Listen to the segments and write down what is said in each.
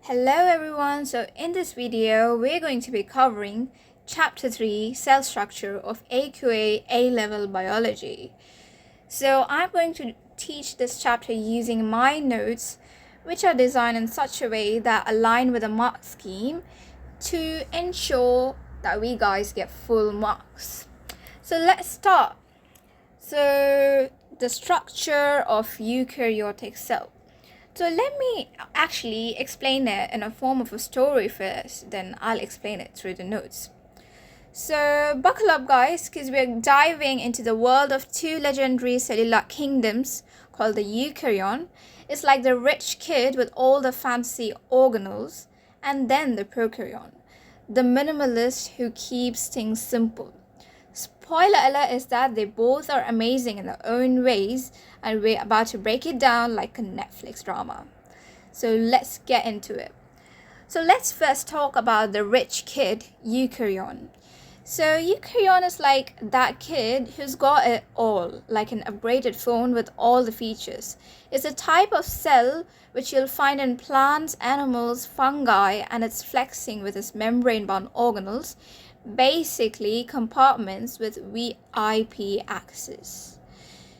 Hello everyone, so in this video we're going to be covering chapter 3 cell structure of AQA A-level biology. So I'm going to teach this chapter using my notes, which are designed in such a way that align with the mark scheme to ensure that we guys get full marks. So let's start. So the structure of eukaryotic cell. So let me actually explain it in a form of a story first, then I'll explain it through the notes. So buckle up guys, because we're diving into the world of two legendary cellular kingdoms called the eukaryon. It's like the rich kid with all the fancy organelles, and then the prokaryon, the minimalist who keeps things simple. Spoiler alert is that they both are amazing in their own ways, and we're about to break it down like a Netflix drama. So let's get into it. So let's first talk about the rich kid, eukaryon. So eukaryon is like that kid who's got it all, like an upgraded phone with all the features. It's a type of cell which you'll find in plants, animals, fungi, and it's flexing with its membrane-bound organelles, basically compartments with VIP access.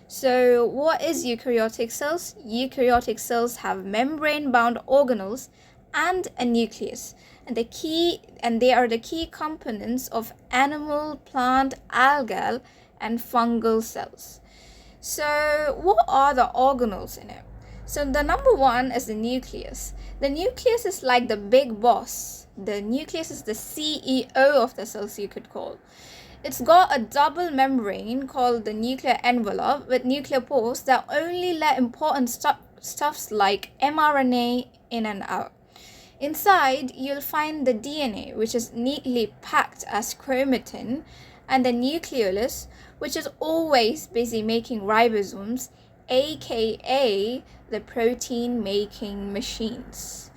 So what is eukaryotic cells? Eukaryotic cells have membrane-bound organelles and a nucleus, and they are the key components of animal, plant, algal, and fungal cells. So what are the organelles in it? So the number one is the nucleus. The nucleus is like the big boss. The nucleus is the CEO of the cells, you could call. It's got a double membrane called the nuclear envelope with nuclear pores that only let important stuffs like mRNA in and out. Inside, you'll find the DNA, which is neatly packed as chromatin, and the nucleolus, which is always busy making ribosomes, aka the protein-making machines.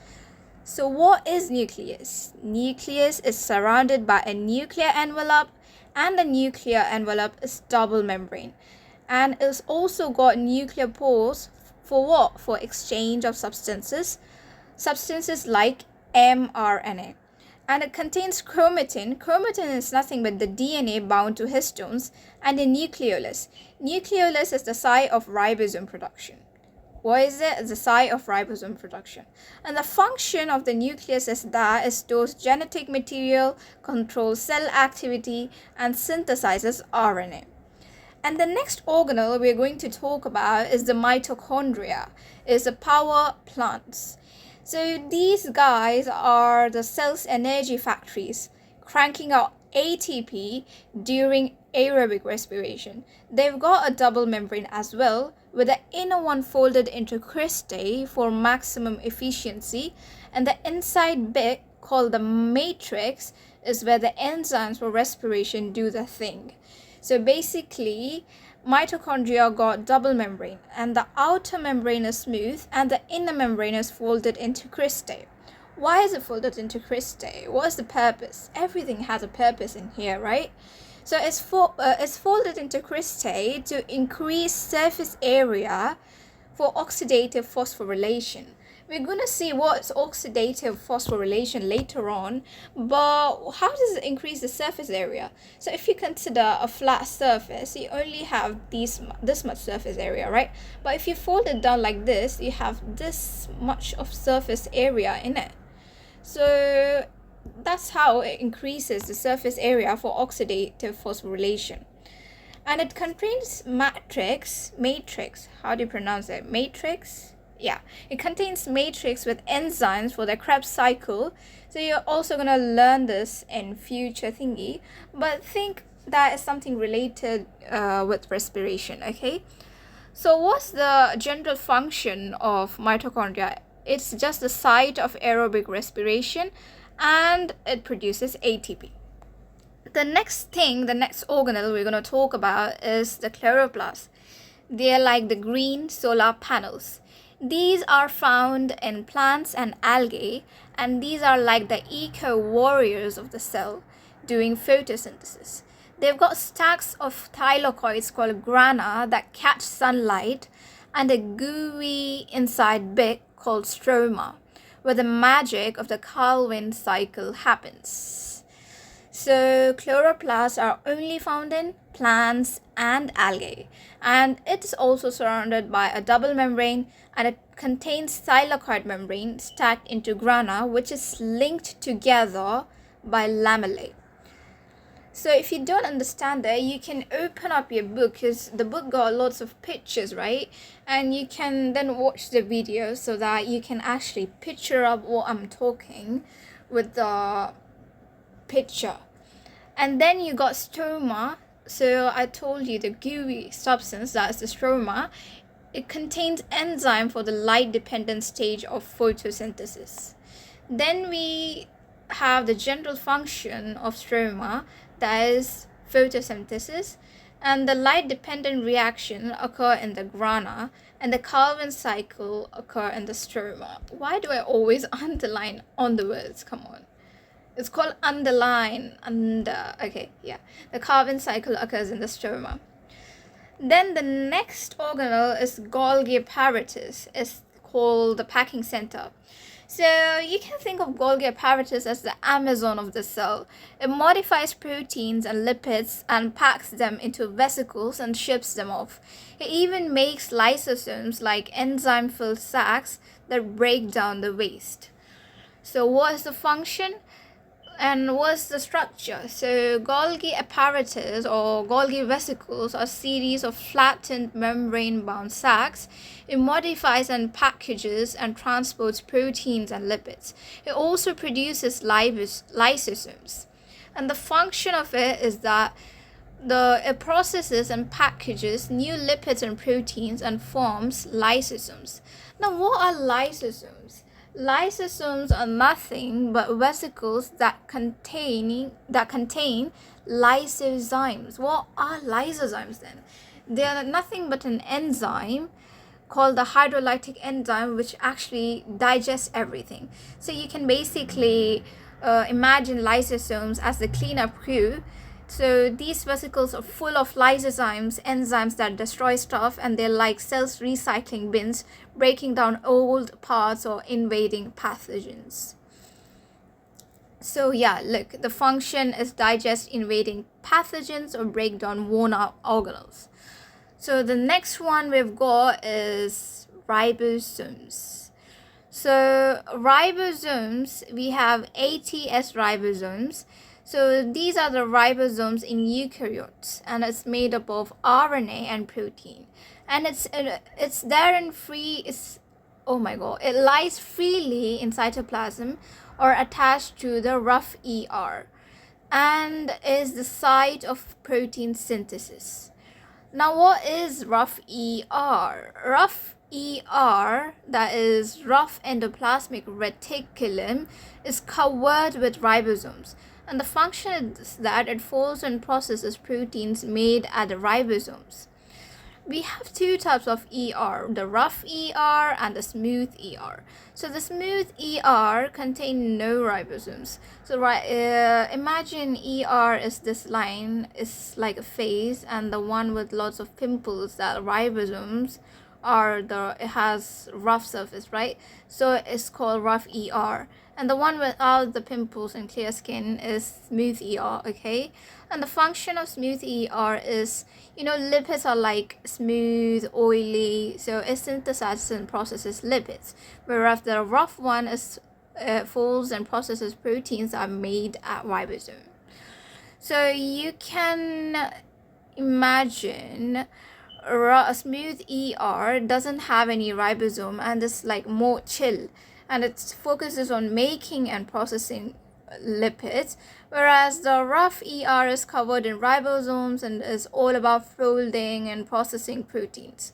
So what is nucleus? Nucleus is surrounded by a nuclear envelope, and the nuclear envelope is double membrane. And it's also got nuclear pores for what? For exchange of substances like mRNA. And it contains chromatin. Chromatin is nothing but the DNA bound to histones, and the nucleolus. Nucleolus is the site of ribosome production. What is it? It's the site of ribosome production. And the function of the nucleus is that it stores genetic material, controls cell activity, and synthesizes RNA. And the next organelle we're going to talk about is the mitochondria. It's the power plants. So these guys are the cell's energy factories, cranking out ATP during aerobic respiration. They've got a double membrane as well, with the inner one folded into cristae for maximum efficiency, and the inside bit called the matrix is where the enzymes for respiration do the thing. So basically, mitochondria got double membrane, and the outer membrane is smooth and the inner membrane is folded into cristae. Why is it folded into cristae? What is the purpose? Everything has a purpose in here, right? So it's folded into cristae to increase surface area for oxidative phosphorylation. We're going to see what's oxidative phosphorylation later on, but how does it increase the surface area? So if you consider a flat surface, you only have this much surface area, right? But if you fold it down like this, you have this much of surface area in it. So that's how it increases the surface area for oxidative phosphorylation. And it contains matrix, how do you pronounce it? Matrix? Yeah, it contains matrix with enzymes for the Krebs cycle. So you're also going to learn this in future thingy, but think that is something related with respiration, okay? So what's the general function of mitochondria? It's just the site of aerobic respiration, and it produces ATP. The next organelle we're going to talk about is the chloroplast. They're like the green solar panels. These are found in plants and algae, and these are like the eco-warriors of the cell doing photosynthesis. They've got stacks of thylakoids called grana that catch sunlight, and a gooey inside bit called stroma, where the magic of the Calvin cycle happens. So chloroplasts are only found in plants and algae, and it's also surrounded by a double membrane, and it contains thylakoid membrane stacked into grana, which is linked together by lamellae. So if you don't understand that, you can open up your book, because the book got lots of pictures, right? And you can then watch the video so that you can actually picture up what I'm talking with the picture. And then you got stroma. So I told you the gooey substance, that's the stroma. It contains enzyme for the light dependent stage of photosynthesis. Then we have the general function of stroma, that is photosynthesis, and the light dependent reaction occur in the grana, and the Calvin cycle occur in the stroma. Why do I always underline on the words? Come on. It's called underline, okay, yeah. The Calvin cycle occurs in the stroma. Then the next organelle is Golgi apparatus. It's called the packing center. So you can think of Golgi apparatus as the Amazon of the cell. It modifies proteins and lipids and packs them into vesicles and ships them off. It even makes lysosomes, like enzyme-filled sacs that break down the waste. So what is the function? And what's the structure? So Golgi apparatus or Golgi vesicles are a series of flattened membrane-bound sacs. It modifies and packages and transports proteins and lipids. It also produces lysosomes. And the function of it is that it processes and packages new lipids and proteins and forms lysosomes. Now, what are lysosomes? Lysosomes are nothing but vesicles that contain lysozymes. What are lysozymes then? They are nothing but an enzyme called the hydrolytic enzyme, which actually digests everything. So you can basically imagine lysosomes as the cleanup crew. So these vesicles are full of lysozymes, enzymes that destroy stuff, and they're like cells recycling bins, breaking down old parts or invading pathogens. So yeah, look, the function is digest invading pathogens or break down worn out organelles. So the next one we've got is ribosomes. So ribosomes, we have ATS ribosomes. So these are the ribosomes in eukaryotes, and it's made up of RNA and protein, and it's there in free. It lies freely in cytoplasm or attached to the rough ER, and is the site of protein synthesis. Now, what is rough ER? Rough ER, that is rough endoplasmic reticulum, is covered with ribosomes. And the function is that it folds and processes proteins made at the ribosomes. We have two types of ER, the rough ER and the smooth ER. So the smooth ER contain no ribosomes. So imagine ER is this line, is like a face, and the one with lots of pimples, that ribosomes it has rough surface, right? So it's called rough ER. And the one without the pimples and clear skin is smooth ER, okay? And the function of smooth ER is, lipids are like smooth, oily, so it synthesizes and processes lipids. Whereas the rough one folds and processes proteins that are made at ribosome. So you can imagine a smooth ER doesn't have any ribosome, and it's like more chill, and it focuses on making and processing lipids, whereas the rough ER is covered in ribosomes and is all about folding and processing proteins.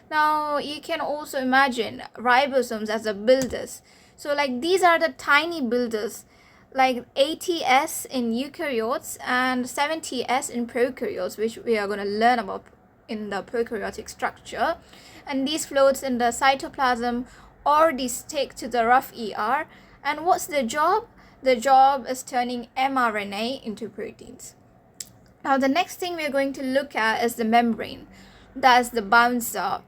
Now you can also imagine ribosomes as the builders. So like these are the tiny builders, like ATS in eukaryotes and 7TS in prokaryotes, which we are going to learn about in the prokaryotic structure. And these floats in the cytoplasm or they stick to the rough ER. And what's the job? The job is turning mRNA into proteins. Now the next thing we're going to look at is the membrane. That's the bouncer.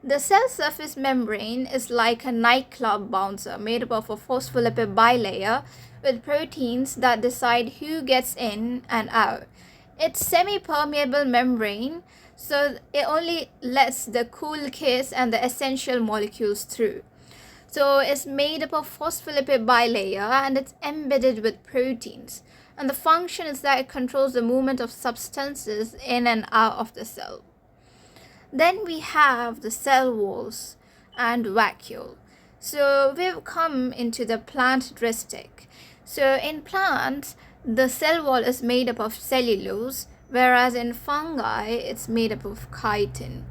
The cell surface membrane is like a nightclub bouncer made up of a phospholipid bilayer with proteins that decide who gets in and out. It's semi-permeable membrane, so it only lets the cool kids and the essential molecules through. So it's made up of phospholipid bilayer and it's embedded with proteins. And the function is that it controls the movement of substances in and out of the cell. Then we have the cell walls and vacuole. So we've come into the plant dristic. So in plants, the cell wall is made up of cellulose, whereas in fungi, it's made up of chitin.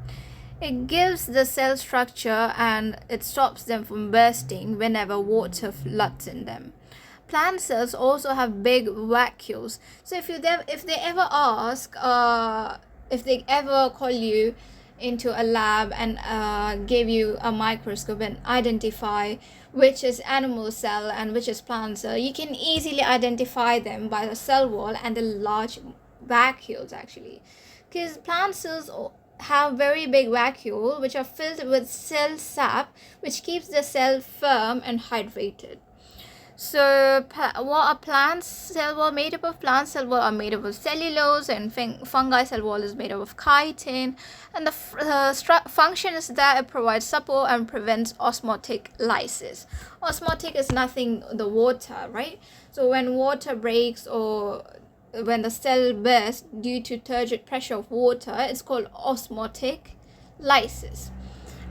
It gives the cell structure and it stops them from bursting whenever water floods in them. Plant cells also have big vacuoles. So if they ever ask, if they ever call you into a lab and give you a microscope and identify which is animal cell and which is plant cell, you can easily identify them by the cell wall and the large vacuoles actually, because plant cells have very big vacuole which are filled with cell sap, which keeps the cell firm and hydrated. So what are plant cell wall made up of? Plant cell wall are made up of cellulose, and fungi cell wall is made up of chitin. And the function is that it provides support and prevents osmotic lysis. Osmotic is nothing, the water, right? So when water breaks or when the cell bursts due to turgid pressure of water, it's called osmotic lysis.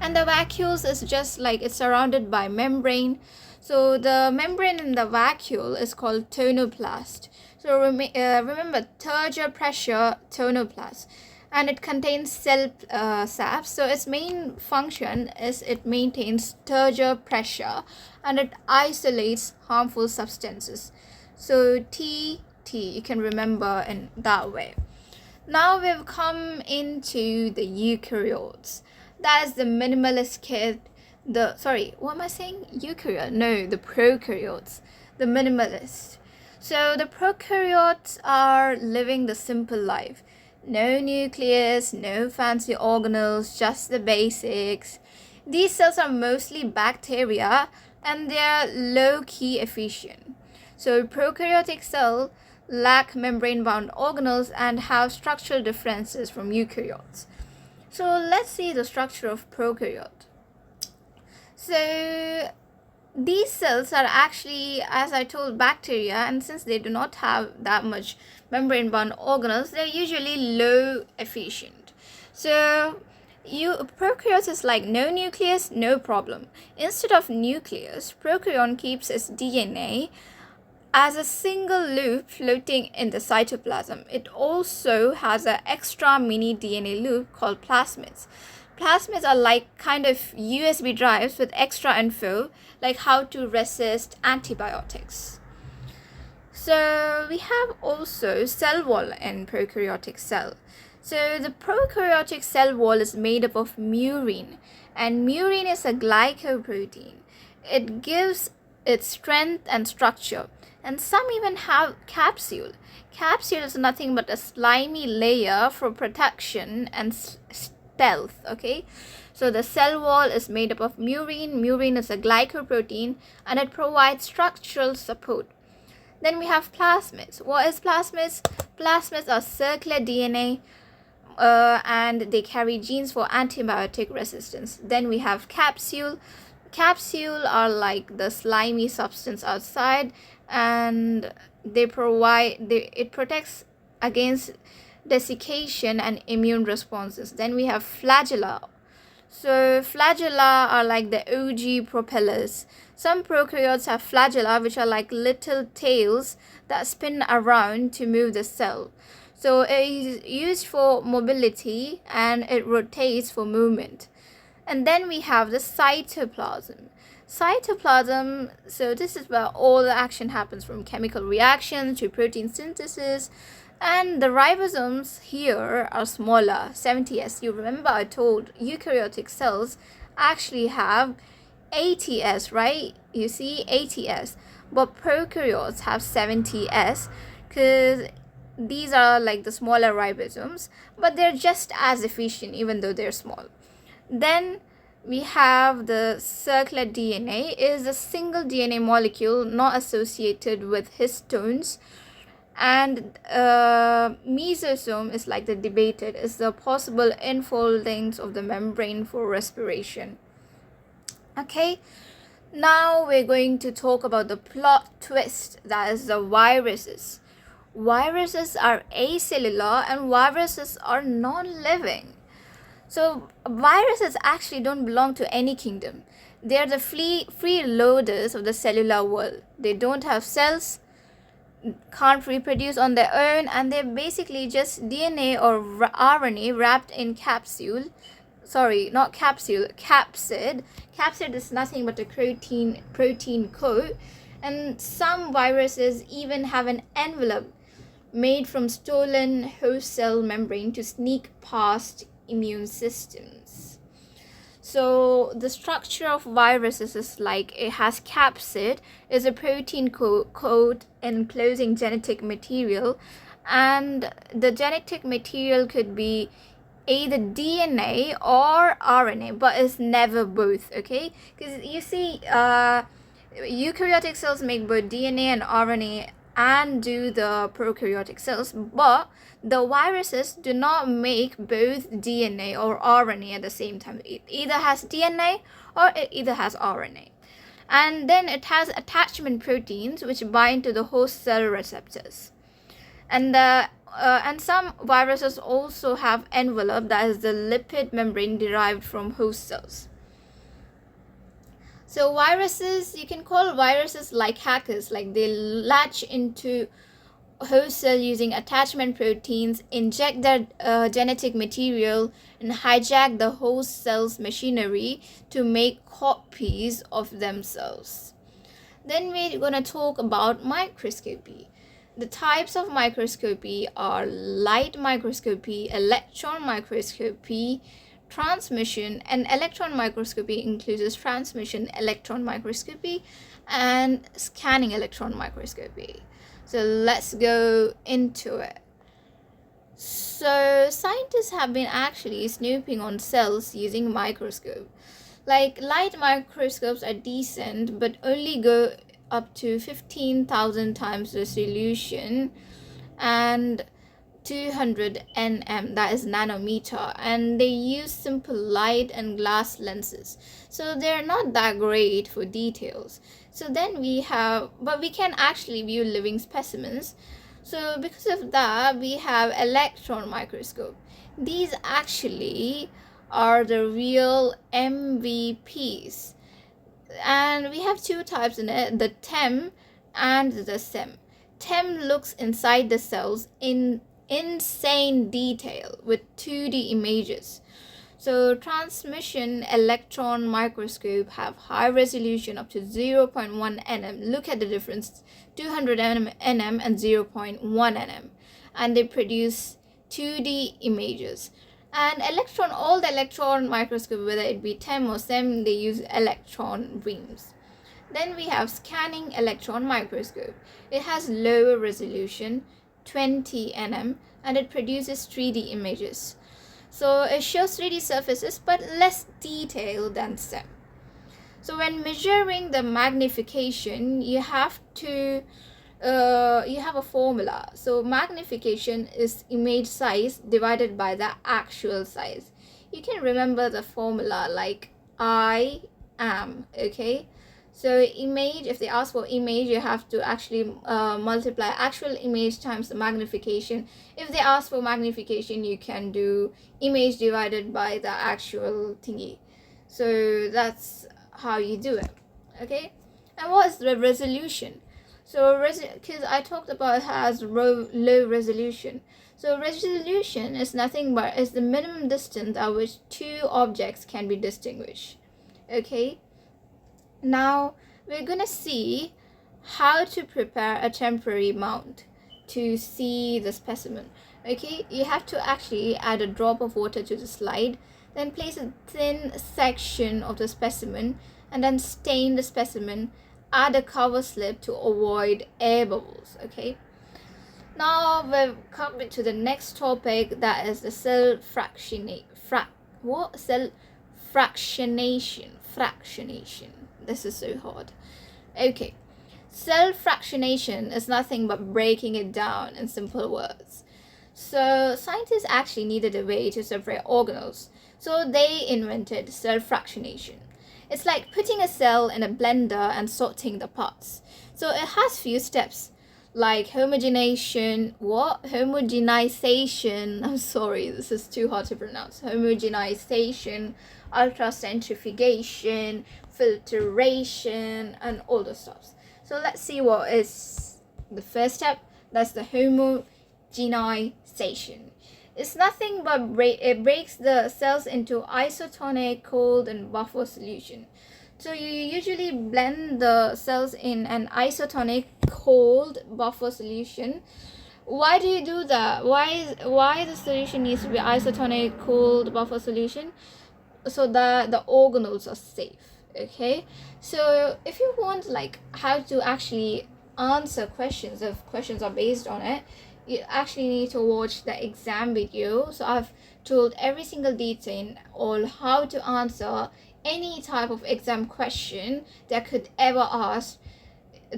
And the vacuoles is just like it's surrounded by membrane. So the membrane in the vacuole is called tonoplast. So remember, turgid pressure tonoplast, and it contains cell sap. So its main function is it maintains turgid pressure and it isolates harmful substances. So T, you can remember in that way. Now we've come into the eukaryotes. That is the minimalist kid. Eukaryote? No, the prokaryotes, the minimalist. So the prokaryotes are living the simple life. No nucleus, no fancy organelles, just the basics. These cells are mostly bacteria and they are low-key efficient. So prokaryotic cells lack membrane-bound organelles and have structural differences from eukaryotes. So let's see the structure of prokaryote. So these cells are actually, as I told, bacteria, and since they do not have that much membrane-bound organelles, they're usually low efficient. So prokaryotes is like no nucleus, no problem. Instead of nucleus, prokaryote keeps its DNA as a single loop floating in the cytoplasm. It also has an extra mini DNA loop called plasmids. Plasmids are like kind of USB drives with extra info, like how to resist antibiotics. So we have also cell wall in prokaryotic cell. So the prokaryotic cell wall is made up of murine, and murine is a glycoprotein. It gives its strength and structure, and some even have capsule. Capsule is nothing but a slimy layer for protection and stealth, okay? So the cell wall is made up of murine. Murine is a glycoprotein and it provides structural support. Then we have plasmids. What is plasmids? Plasmids are circular DNA and they carry genes for antibiotic resistance. Then we have capsule. Capsule are like the slimy substance outside, and it protects against desiccation and immune responses. Then we have flagella. So flagella are like the OG propellers. Some prokaryotes have flagella, which are like little tails that spin around to move the cell. So it is used for mobility and it rotates for movement. And then we have the cytoplasm. Cytoplasm, so this is where all the action happens, from chemical reactions to protein synthesis. And the ribosomes here are smaller, 70S. You remember I told eukaryotic cells actually have 80S, right? You see 80S. But prokaryotes have 70S because these are like the smaller ribosomes, but they're just as efficient even though they're small. Then we have the circular DNA. It is a single DNA molecule not associated with histones, and mesosome is like the debated, is the possible enfoldings of the membrane for respiration. Okay, now we're going to talk about the plot twist, that is the viruses. Viruses are acellular and viruses are non-living. So viruses actually don't belong to any kingdom. They are the freeloaders of the cellular world. They don't have cells, can't reproduce on their own, and they're basically just DNA or RNA wrapped in capsule. Sorry, not capsule, capsid. Capsid is nothing but a protein coat, and some viruses even have an envelope made from stolen host cell membrane to sneak past immune systems. So the structure of viruses is like, it has capsid, is a protein coat enclosing genetic material, and the genetic material could be either DNA or RNA, but it's never both, okay? Because you see, eukaryotic cells make both DNA and RNA and do the prokaryotic cells, but the viruses do not make both DNA or RNA at the same time. It either has DNA or it either has RNA. And then it has attachment proteins which bind to the host cell receptors. And some viruses also have envelope, that is the lipid membrane derived from host cells. So viruses, you can call viruses like hackers, like they latch into host cell using attachment proteins, inject their genetic material, and hijack the host cell's machinery to make copies of themselves. Then we're going to talk about microscopy. The types of microscopy are light microscopy, electron microscopy, transmission, and electron microscopy includes transmission electron microscopy and scanning electron microscopy. So let's go into it. So scientists have been actually snooping on cells using microscope. Like light microscopes are decent, but only go up to 15,000 times resolution and 200 nm, that is nanometer, and they use simple light and glass lenses, so they're not that great for details. So then we can actually view living specimens. So because of that, we have electron microscope. These actually are the real MVPs, and we have two types in it, the TEM and the SEM. TEM looks inside the cells in insane detail with 2D images. So transmission electron microscope have high resolution up to 0.1 nm. Look at the difference, 200 nm and 0.1 nm, and they produce 2D images. And all the electron microscope, whether it be TEM or SEM, they use electron beams. Then we have scanning electron microscope. It has lower resolution, 20 nm, and it produces 3D images. So it shows 3D surfaces but less detail than SEM. So when measuring the magnification, you have a formula. So magnification is image size divided by the actual size. You can remember the formula like I am, okay? So image, if they ask for image, you have to actually multiply actual image times the magnification. If they ask for magnification, you can do image divided by the actual thingy. So that's how you do it, okay? And what is the resolution? So because I talked about it has low resolution. So resolution is nothing but is the minimum distance at which two objects can be distinguished, okay? Now we're gonna see how to prepare a temporary mount to see the specimen. Okay, you have to actually add a drop of water to the slide, then place a thin section of the specimen, and then stain the specimen. Add a cover slip to avoid air bubbles. Okay, now we've come to the next topic, that is the cell fractionation. This is so hard. Okay, cell fractionation is nothing but breaking it down in simple words. So scientists actually needed a way to separate organelles, so they invented cell fractionation. It's like putting a cell in a blender and sorting the parts. So it has few steps like homogenization, I'm sorry, this is too hard to pronounce. Homogenization, ultracentrifugation, filtration, and all those stuff. So let's see what is the first step. That's the homogenization. It's nothing but it breaks the cells into isotonic, cold, and buffer solution. So you usually blend the cells in an isotonic, cold buffer solution. Why do you do that? Why the solution needs to be isotonic, cold buffer solution? So that the organelles are safe. Okay, so if you want like how to actually answer questions, if questions are based on it, you actually need to watch the exam video. So I've told every single detail on how to answer any type of exam question that could be ever asked in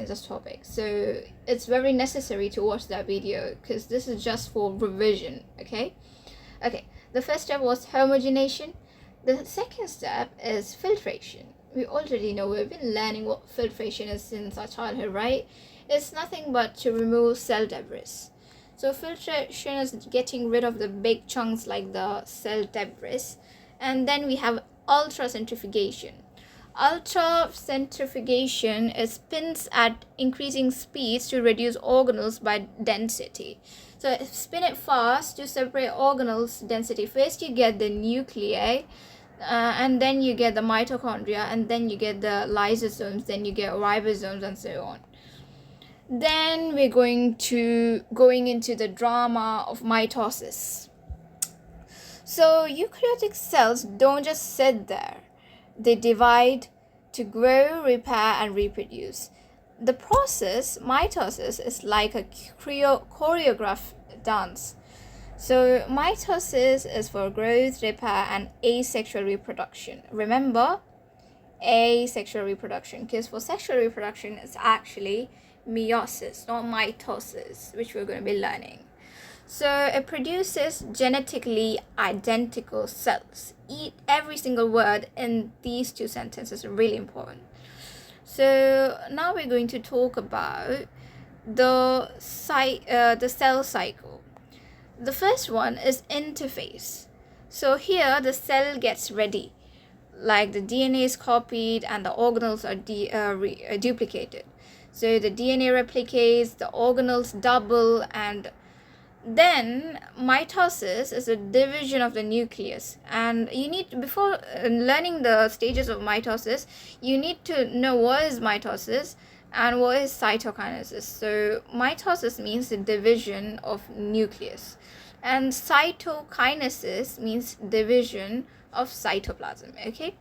this topic. So it's very necessary to watch that video because this is just for revision. Okay, the first step was homogenization. The second step is filtration. We already know, we've been learning what filtration is since our childhood, right? It's nothing but to remove cell debris. So filtration is getting rid of the big chunks like the cell debris. And then we have ultracentrifugation. Ultracentrifugation is spins at increasing speeds to reduce organelles by density. So spin it fast to separate organelles density. First you get the nuclei, and then you get the mitochondria, and then you get the lysosomes, then you get ribosomes, and so on. Then we're going into the drama of mitosis. So eukaryotic cells don't just sit there. They divide to grow, repair, and reproduce. The process, mitosis, is like a choreographed dance. So mitosis is for growth, repair, and asexual reproduction. Remember, asexual reproduction, because for sexual reproduction it's actually meiosis, not mitosis, which we're going to be learning. So it produces genetically identical cells. Every single word in these two sentences is really important. So now we're going to talk about the cell cycle. The first one is interphase. So here the cell gets ready, like the DNA is copied and the organelles are duplicated. So the DNA replicates, the organelles double, and then mitosis is a division of the nucleus. And you need, before learning the stages of mitosis, you need to know what is mitosis and what is cytokinesis. So mitosis means the division of nucleus, and cytokinesis means division of cytoplasm. Okay,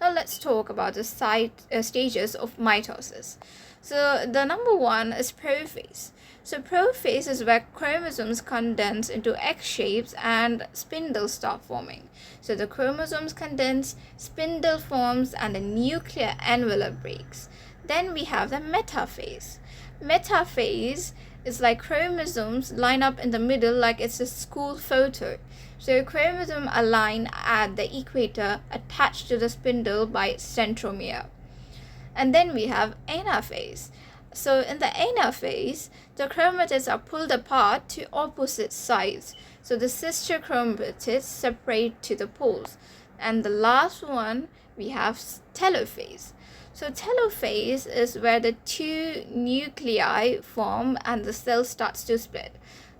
now let's talk about the stages of mitosis. So the number one is prophase. So prophase is where chromosomes condense into X shapes and spindles start forming. So the chromosomes condense, spindle forms, and the nuclear envelope breaks. Then we have the metaphase. Metaphase is like chromosomes line up in the middle like it's a school photo. So chromosomes align at the equator attached to the spindle by centromere. And then we have anaphase. So in the anaphase, the chromatids are pulled apart to opposite sides. So the sister chromatids separate to the poles. And the last one, we have telophase. So telophase is where the two nuclei form and the cell starts to split.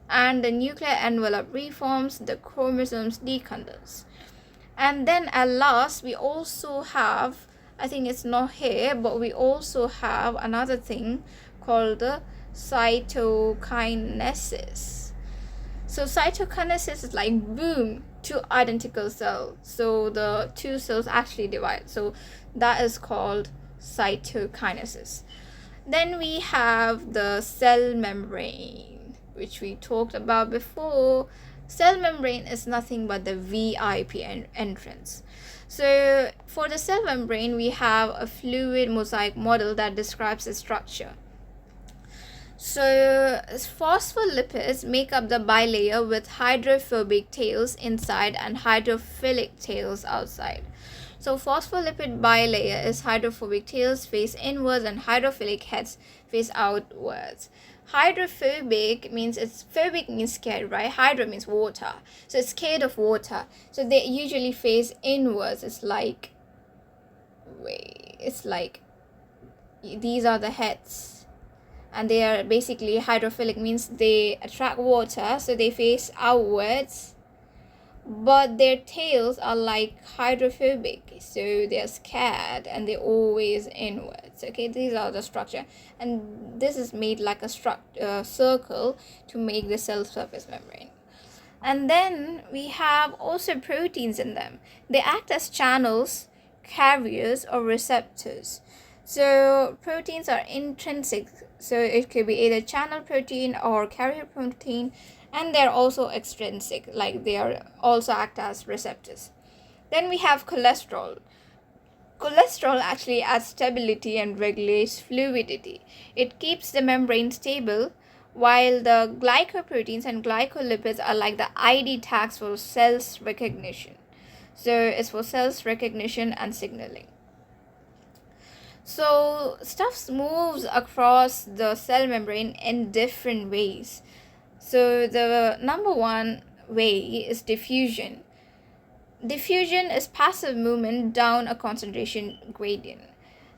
And the nuclear envelope reforms, the chromosomes decondense. And then at last, we also have, I think it's not here, but we also have another thing called the cytokinesis. So cytokinesis is like boom, two identical cells. So the two cells actually divide. So that is called cytokinesis. Then we have the cell membrane, which we talked about before. Cell membrane is nothing but the VIP entrance. So for the cell membrane, we have a fluid mosaic model that describes the structure. So phospholipids make up the bilayer with hydrophobic tails inside and hydrophilic tails outside. So phospholipid bilayer is hydrophobic tails face inwards and hydrophilic heads face outwards. Hydrophobic means phobic means scared, right? Hydro means water. So it's scared of water. So they usually face inwards. It's like these are the heads. And they are basically hydrophilic, means they attract water, so they face outwards, but their tails are like hydrophobic, so they're scared and they're always inwards. Okay, these are the structure, and this is made like a circle to make the cell surface membrane. And then we have also proteins in them. They act as channels, carriers, or receptors. So proteins are intrinsic, so it could be either channel protein or carrier protein, and they're also extrinsic, like they are also act as receptors. Then we have cholesterol. Cholesterol actually adds stability and regulates fluidity. It keeps the membrane stable, while the glycoproteins and glycolipids are like the ID tags for cells recognition. So it's for cells recognition and signaling. So stuff moves across the cell membrane in different ways. So the number one way is diffusion. Diffusion is passive movement down a concentration gradient.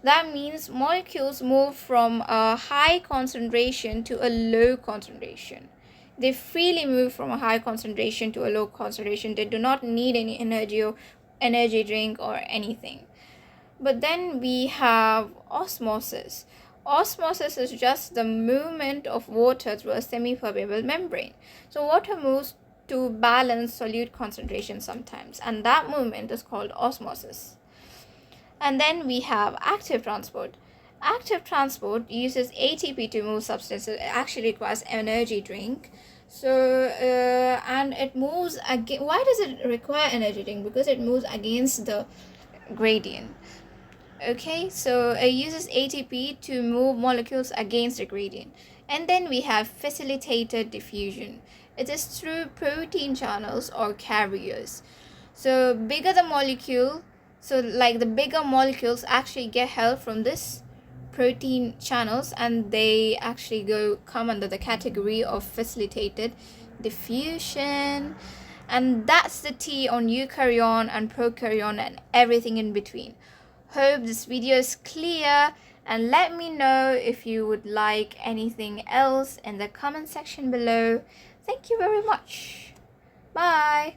That means molecules move from a high concentration to a low concentration. They freely move from a high concentration to a low concentration. They do not need any energy drink or anything. But then we have osmosis. Osmosis is just the movement of water through a semi-permeable membrane. So water moves to balance solute concentration sometimes, and that movement is called osmosis. And then we have active transport. Active transport uses ATP to move substances. It actually requires energy drink. So and it moves again. Why does it require energy drink? Because it moves against the gradient. Okay, so it uses ATP to move molecules against the gradient. And then we have facilitated diffusion. It is through protein channels or carriers. So bigger the molecule, so like the bigger molecules actually get help from this protein channels, and they actually come under the category of facilitated diffusion. And that's the T on eukaryon and prokaryon and everything in between. Hope this video is clear, and let me know if you would like anything else in the comment section below. Thank you very much. Bye.